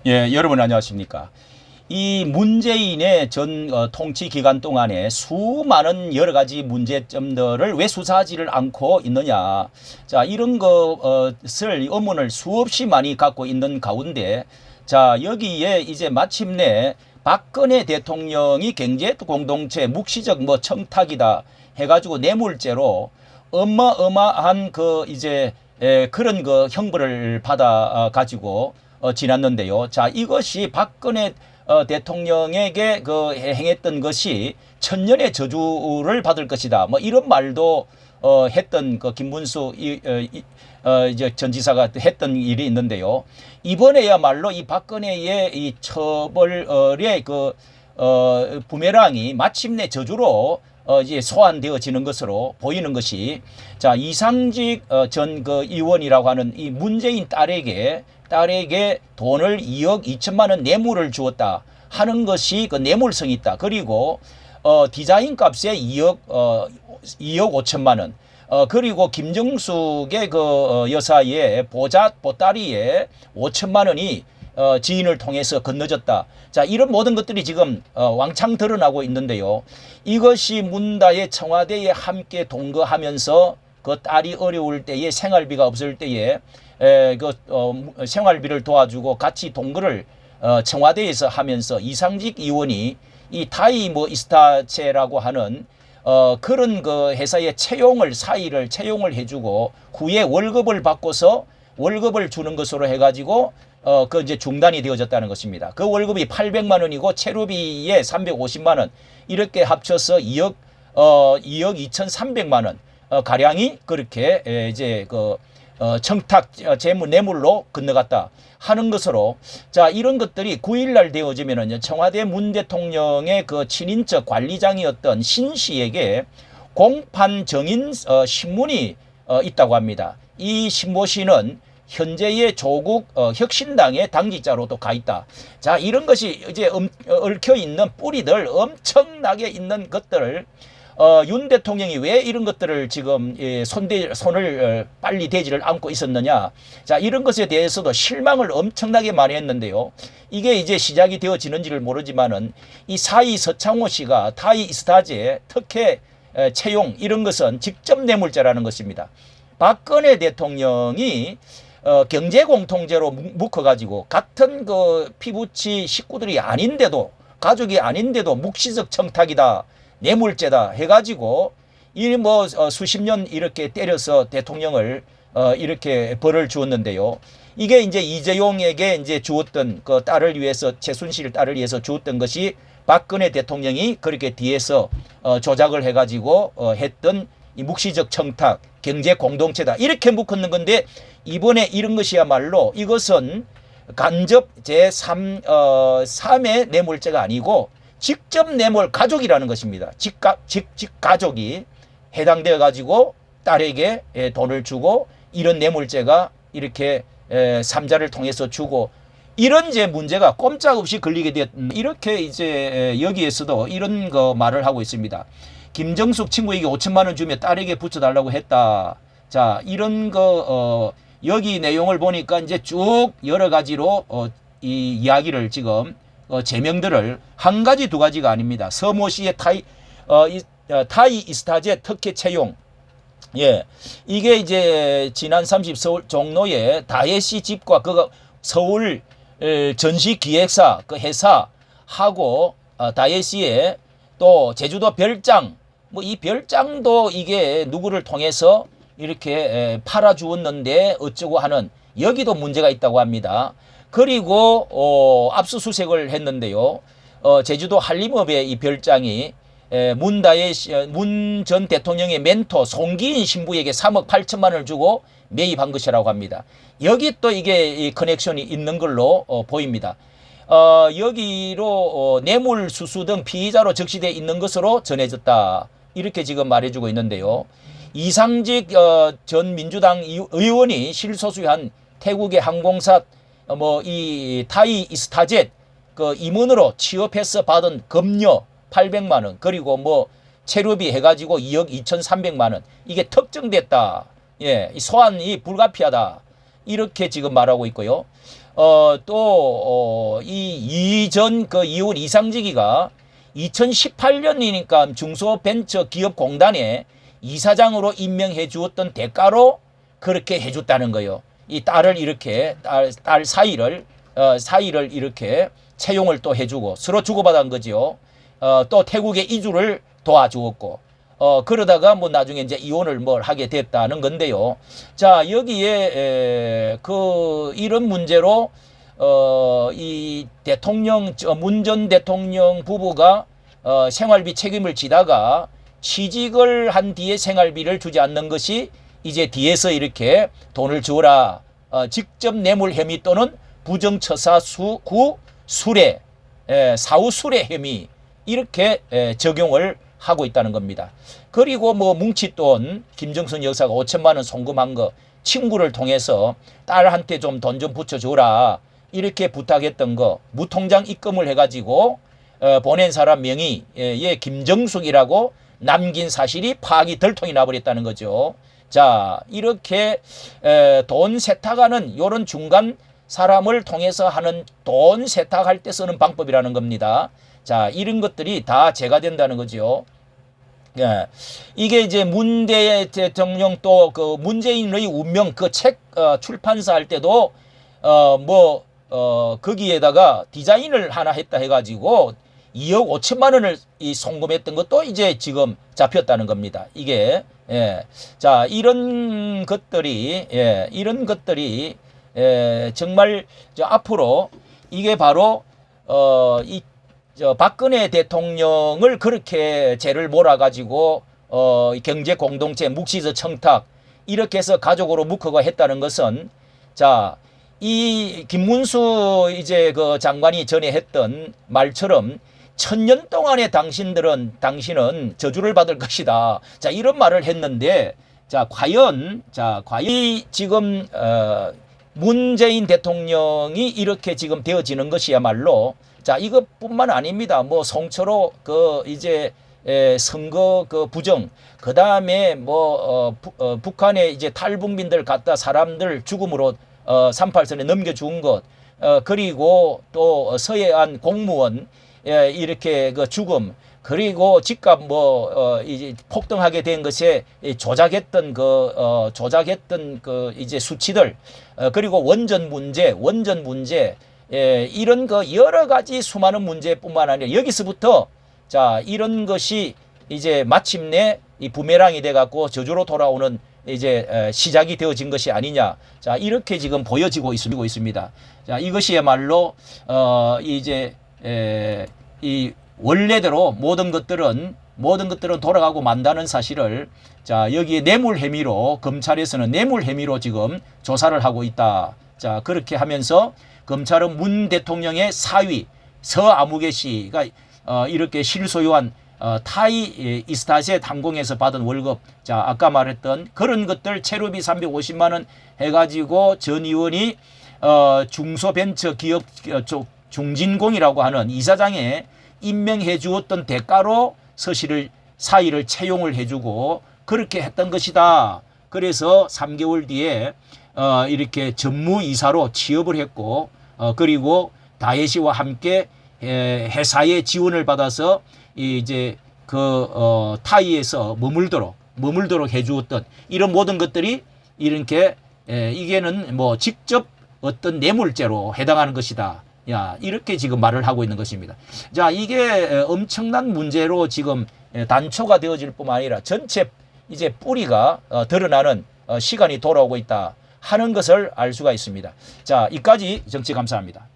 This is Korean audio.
예, 여러분 안녕하십니까. 이 문재인의 전 통치 기간 동안에 수많은 여러 가지 문제점들을 왜 수사하지를 않고 있느냐. 자, 이런 것을 의문을 수없이 많이 갖고 있는 가운데, 자, 여기에 이제 마침내 박근혜 대통령이 경제 공동체 묵시적 청탁이다 해가지고 뇌물죄로 어마어마한 그런 형벌을 받아 가지고 지났는데요. 자, 이것이 박근혜 대통령에게 행했던 것이 천년의 저주를 받을 것이다. 뭐 이런 말도 했던 김문수 이제 전 지사가 했던 일이 있는데요. 이번에야말로 이 박근혜의 이 처벌의 부메랑이 마침내 저주로 이제 소환되어지는 것으로 보이는 것이, 자, 이상직 전 의원이라고 하는 이 문재인 딸에게 돈을 2억 2천만 원 뇌물을 주었다 하는 것이 그 뇌물성이 있다. 그리고 디자인 값에 2억 5천만 원. 그리고 김정숙의 여사의 보따리에 5천만 원이 지인을 통해서 건너졌다. 자, 이런 모든 것들이 지금 왕창 드러나고 있는데요. 이것이 문다의 청와대에 함께 동거하면서 그 딸이 어려울 때에 생활비가 없을 때에 생활비를 도와주고 같이 동거를 청와대에서 하면서 이상직 의원이 이 타이 이스타체라고 하는 그런 회사의 사의를 채용을 해주고 후에 월급을 받고서 월급을 주는 것으로 해가지고 이제 중단이 되어졌다는 것입니다. 그 월급이 800만 원이고 체류비에 350만 원, 이렇게 합쳐서 2억 2,300만 원 가량이 그렇게 이제 청탁 재무 뇌물로 건너갔다 하는 것으로, 자, 이런 것들이 9일날 되어지면은 청와대 문 대통령의 친인척 관리장이었던 신 씨에게 공판 정인 신문이 있다고 합니다. 이 신모 씨는 현재의 조국 혁신당의 당직자로도 가 있다. 자, 이런 것이 이제 얽혀 있는 뿌리들, 엄청나게 있는 것들을 윤 대통령이 왜 이런 것들을 지금 손을 빨리 대지를 않고 있었느냐. 자, 이런 것에 대해서도 실망을 엄청나게 많이 했는데요. 이게 이제 시작이 되어지는지를 모르지만은 이 사이 서창호 씨가 타이 이스타제 특혜 채용, 이런 것은 직접 뇌물죄라는 것입니다. 박근혜 대통령이 경제공통죄로 묶어가지고 같은 피부치 식구들이 아닌데도, 가족이 아닌데도 묵시적 청탁이다, 뇌물죄다 해가지고 수십 년 이렇게 때려서 대통령을 이렇게 벌을 주었는데요. 이게 이제 이재용에게 이제 주었던 딸을 위해서, 최순실 딸을 위해서 주었던 것이 박근혜 대통령이 그렇게 뒤에서 조작을 해가지고 했던 이 묵시적 청탁, 경제 공동체다, 이렇게 묶었는 건데, 이번에 이런 것이야말로 이것은 간접 제3의 뇌물죄가 아니고 직접 뇌물 가족이라는 것입니다. 가족이 해당되어 가지고 딸에게 돈을 주고 이런 뇌물죄가 이렇게 삼자를 통해서 주고, 이런 제 문제가 꼼짝없이 걸리게 되었, 이렇게 이제 여기에서도 이런 말을 하고 있습니다. 김정숙 친구에게 5천만 원 주며 딸에게 붙여달라고 했다. 자, 이런 여기 내용을 보니까 이제 쭉 여러 가지로 이 이야기를 지금 제명들을 한 가지 두 가지가 아닙니다. 서모 씨의 타이 이스타제 특혜 채용. 예. 이게 이제 지난 30 서울 종로에 다혜 씨 집과 서울 전시기획사 회사하고 다혜 씨의 또 제주도 별장, 이 별장도 이게 누구를 통해서 이렇게 팔아주었는데 어쩌고 하는, 여기도 문제가 있다고 합니다. 그리고 압수수색을 했는데요. 제주도 한림읍의 이 별장이 문 전 대통령의 멘토 송기인 신부에게 3억 8천만 원을 주고 매입한 것이라고 합니다. 여기 또 이게 커넥션이 있는 걸로 보입니다. 여기로 뇌물수수 등 피의자로 적시되어 있는 것으로 전해졌다, 이렇게 지금 말해주고 있는데요. 이상직 전 민주당 의원이 실소유한 태국의 항공사 이 타이 이스타젯 임원으로 취업해서 받은 급료 800만 원, 그리고 체류비 해가지고 2억 2,300만 원, 이게 특정됐다. 예, 이 소환이 불가피하다, 이렇게 지금 말하고 있고요. 이 이전 그 이혼 이상직이가 2018년이니까 중소벤처기업공단에 이사장으로 임명해 주었던 대가로 그렇게 해줬다는 거예요. 이 딸을 이렇게 딸 사이를 이렇게 채용을 또 해주고 서로 주고받은 거지요. 또 태국에 이주를 도와주었고 그러다가 뭐 나중에 이제 이혼을 뭘 하게 됐다는 건데요. 자 여기에 이런 문제로 이 대통령 문 전 대통령 부부가 생활비 책임을 지다가 취직을 한 뒤에 생활비를 주지 않는 것이 이제 뒤에서 이렇게 돈을 주어라 직접 뇌물 혐의 또는 부정처사 후 수뢰 사후 수뢰 혐의 이렇게 적용을 하고 있다는 겁니다. 그리고 뭐 뭉칫돈 김정선 여사가 5천만 원 송금한 거 친구를 통해서 딸한테 좀 돈 좀 붙여줘라 이렇게 부탁했던 거 무통장 입금을 해가지고 보낸 사람 명의에 김정숙이라고 남긴 사실이 파악이 덜통이 나버렸다는 거죠. 자 이렇게 돈 세탁하는 이런 중간 사람을 통해서 하는 돈 세탁할 때 쓰는 방법이라는 겁니다. 자 이런 것들이 다 제거된다는 거죠. 예. 이게 이제 문 대통령 또 그 문재인의 운명 그 책 출판사 할 때도 거기에다가 디자인을 하나 했다 해가지고 2억 5천만 원을 송금했던 것도 이제 지금 잡혔다는 겁니다. 이게 자 이런 것들이 정말 앞으로 이게 바로 박근혜 대통령을 그렇게 죄를 몰아가지고 경제 공동체 묵시적 청탁 이렇게 해서 가족으로 묶어가 했다는 것은 자 이 김문수 이제 그 장관이 전에 했던 말처럼 1000년 동안의 당신은 저주를 받을 것이다. 자 이런 말을 했는데 과연 지금 문재인 대통령이 이렇게 지금 되어지는 것이야말로 이것뿐만 아닙니다. 뭐 송철호 이제 선거 부정 그다음에 북한에 이제 탈북민들 갖다 사람들 죽음으로 38선에 넘겨준 것 그리고 또 서해안 공무원 이렇게 죽음 그리고 집값 이제 폭등하게 된 것에 조작했던 이제 수치들 그리고 원전 문제 이런 여러 가지 수많은 문제뿐만 아니라 여기서부터 이런 것이 이제 마침내 이 부메랑이 돼 갖고 저주로 돌아오는 이제 시작이 되어진 것이 아니냐. 이렇게 지금 보여지고 있습니다. 이것이야말로 이제 이 원래대로 모든 것들은 돌아가고 만다는 사실을 여기에 뇌물 혐의로 검찰에서는 뇌물 혐의로 지금 조사를 하고 있다. 그렇게 하면서 검찰은 문 대통령의 사위 서아무개 씨가 이렇게 실소유한 타이 이스타셋 항공에서 받은 월급 아까 말했던 그런 것들 체류비 350만 원 해가지고 전 의원이 중소벤처기업 중진공이라고 하는 이사장에 임명해 주었던 대가로 사이를 채용을 해주고 그렇게 했던 것이다. 그래서 3개월 뒤에 이렇게 전무이사로 취업을 했고 그리고 다혜 씨와 함께 회사의 지원을 받아서 이제 타이에서 머물도록 해주었던 이런 모든 것들이 이렇게 이게는 직접 어떤 뇌물죄로 해당하는 것이다. 이렇게 지금 말을 하고 있는 것입니다. 이게 엄청난 문제로 지금 단초가 되어질 뿐만 아니라 전체 이제 뿌리가 드러나는 시간이 돌아오고 있다 하는 것을 알 수가 있습니다. 이까지 정치 감사합니다.